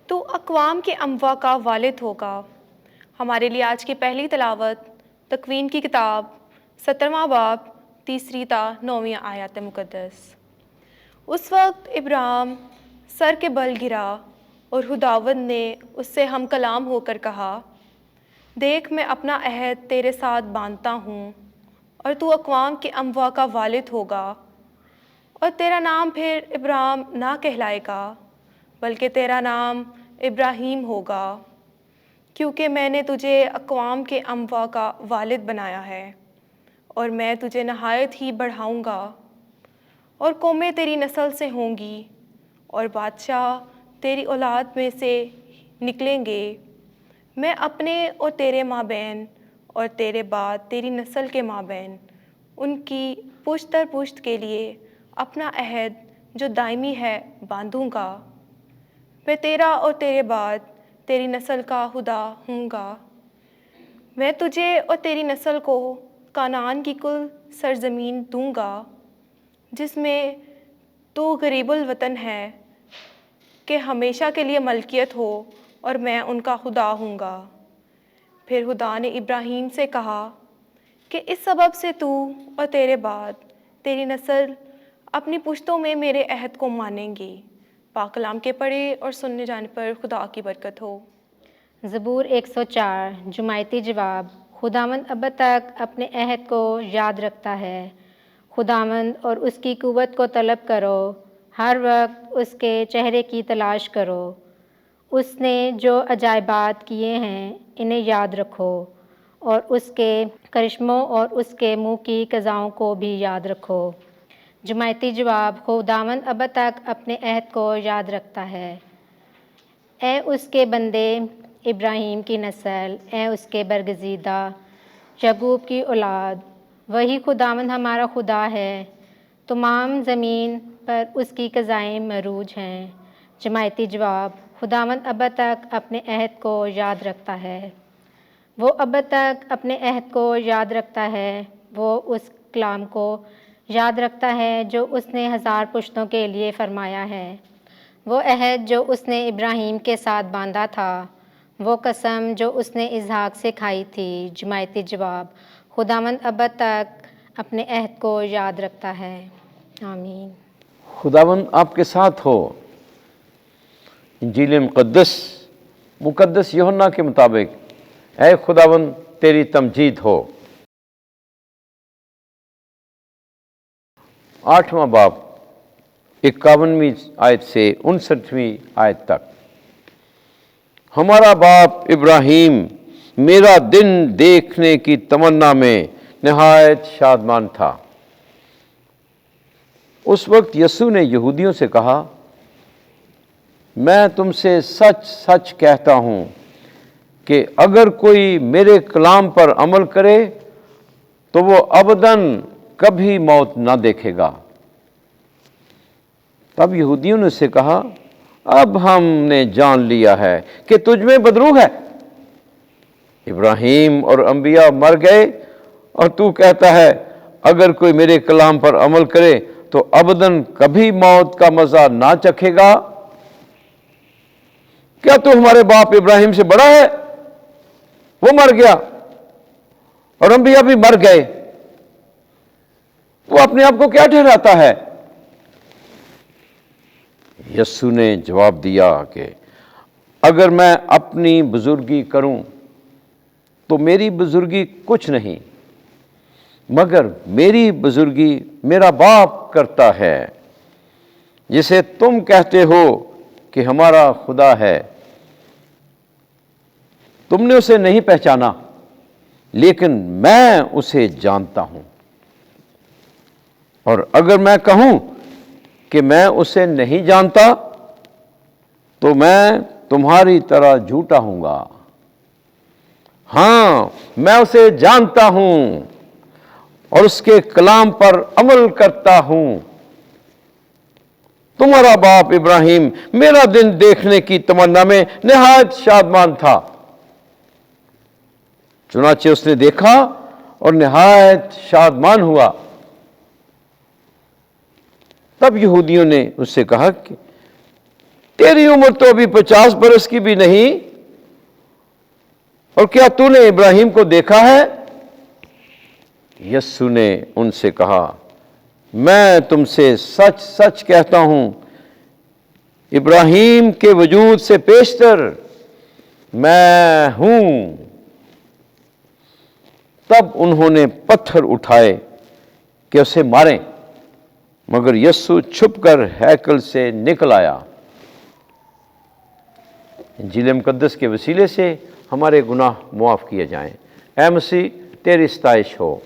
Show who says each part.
Speaker 1: تو اقوام کے اموا کا والد ہوگا۔ ہمارے لیے آج کی پہلی تلاوت تکوین کی کتاب 17واں باب 3 تا 9 آیات مقدس۔ اس وقت ابراہیم سر کے بل گرا اور خداوند نے اس سے ہم کلام ہو کر کہا، دیکھ میں اپنا عہد تیرے ساتھ باندھتا ہوں اور تو اقوام کے اموا کا والد ہوگا، اور تیرا نام پھر ابراہیم نہ کہلائے گا بلکہ تیرا نام ابراہیم ہوگا، کیونکہ میں نے تجھے اقوام کے اموا کا والد بنایا ہے، اور میں تجھے نہایت ہی بڑھاؤں گا، اور قومیں تیری نسل سے ہوں گی اور بادشاہ تیری اولاد میں سے نکلیں گے۔ میں اپنے اور تیرے مابین اور تیرے بعد تیری نسل کے مابین ان کی پشت در پشت کے لیے اپنا عہد جو دائمی ہے باندھوں گا۔ میں تیرا اور تیرے بعد تیری نسل کا خدا ہوں گا۔ میں تجھے اور تیری نسل کو کنعان کی کل سرزمین دوں گا جس میں تو غریب الوطن ہے، کہ ہمیشہ کے لیے ملکیت ہو، اور میں ان کا خدا ہوں گا۔ پھر خدا نے ابراہیم سے کہا کہ اس سبب سے تو اور تیرے بعد تیری نسل اپنی پشتوں میں میرے عہد کو مانیں گی۔ پاک کلام کے پڑھے اور سننے جانے پر خدا کی برکت ہو۔
Speaker 2: زبور 104 جماعتی جواب۔ خداوند اب تک اپنے عہد کو یاد رکھتا ہے۔ خداوند اور اس کی قوت کو طلب کرو، ہر وقت اس کے چہرے کی تلاش کرو۔ اس نے جو عجائبات کیے ہیں انہیں یاد رکھو، اور اس کے کرشموں اور اس کے منہ کی قضاؤں کو بھی یاد رکھو۔ جماعتی جواب۔ خداوند اب تک اپنے عہد کو یاد رکھتا ہے۔ اے اس کے بندے ابراہیم کی نسل، اے اس کے برگزیدہ یعقوب کی اولاد، وہی خداوند ہمارا خدا ہے، تمام زمین پر اس کی قضائیں مروج ہیں۔ جماعتی جواب۔ خداوند اب تک اپنے عہد کو یاد رکھتا ہے۔ وہ اب تک اپنے عہد کو یاد رکھتا ہے، وہ اس کلام کو یاد رکھتا ہے جو اس نے 1000 پشتوں کے لیے فرمایا ہے، وہ عہد جو اس نے ابراہیم کے ساتھ باندھا تھا، وہ قسم جو اس نے اسحاق سے کھائی تھی۔ جماعتی جواب۔ خداوند اب تک اپنے عہد کو یاد رکھتا ہے۔ آمین۔
Speaker 3: خداوند آپ کے ساتھ ہو۔ انجیل مقدس یوحنا کے مطابق اے خداوند تیری تمجید ہو۔ 8واں باب 51ویں آیت سے 59ویں آیت تک۔ ہمارا باپ ابراہیم میرا دن دیکھنے کی تمنا میں نہایت شادمان تھا۔ اس وقت یسوع نے یہودیوں سے کہا، میں تم سے سچ سچ کہتا ہوں کہ اگر کوئی میرے کلام پر عمل کرے تو وہ ابداً کبھی موت نہ دیکھے گا۔ تب یہودیوں نے اس سے کہا، اب ہم نے جان لیا ہے کہ تجھ میں بدرو ہے۔ ابراہیم اور انبیاء مر گئے اور تو کہتا ہے اگر کوئی میرے کلام پر عمل کرے تو ابداً کبھی موت کا مزہ نہ چکھے گا۔ کیا تو ہمارے باپ ابراہیم سے بڑا ہے؟ وہ مر گیا اور انبیاء بھی مر گئے، وہ اپنے آپ کو کیا ٹھہراتا ہے؟ یسوع نے جواب دیا کہ اگر میں اپنی بزرگی کروں تو میری بزرگی کچھ نہیں، مگر میری بزرگی میرا باپ کرتا ہے، جسے تم کہتے ہو کہ ہمارا خدا ہے۔ تم نے اسے نہیں پہچانا، لیکن میں اسے جانتا ہوں، اور اگر میں کہوں کہ میں اسے نہیں جانتا تو میں تمہاری طرح جھوٹا ہوں گا۔ ہاں میں اسے جانتا ہوں اور اس کے کلام پر عمل کرتا ہوں۔ تمہارا باپ ابراہیم میرا دن دیکھنے کی تمنا میں نہایت شادمان تھا، چنانچہ اس نے دیکھا اور نہایت شادمان ہوا۔ تب یہودیوں نے اس سے کہا کہ تیری عمر تو ابھی 50 برس کی بھی نہیں، اور کیا تو نے ابراہیم کو دیکھا ہے؟ یسوع نے ان سے کہا، میں تم سے سچ سچ کہتا ہوں، ابراہیم کے وجود سے پیشتر میں ہوں۔ تب انہوں نے پتھر اٹھائے کہ اسے ماریں، مگر یسوع چھپ کر ہیکل سے نکل آیا۔ انجیل مقدس کے وسیلے سے ہمارے گناہ معاف کیے جائیں۔ اے مسیح، تیری ستائش ہو۔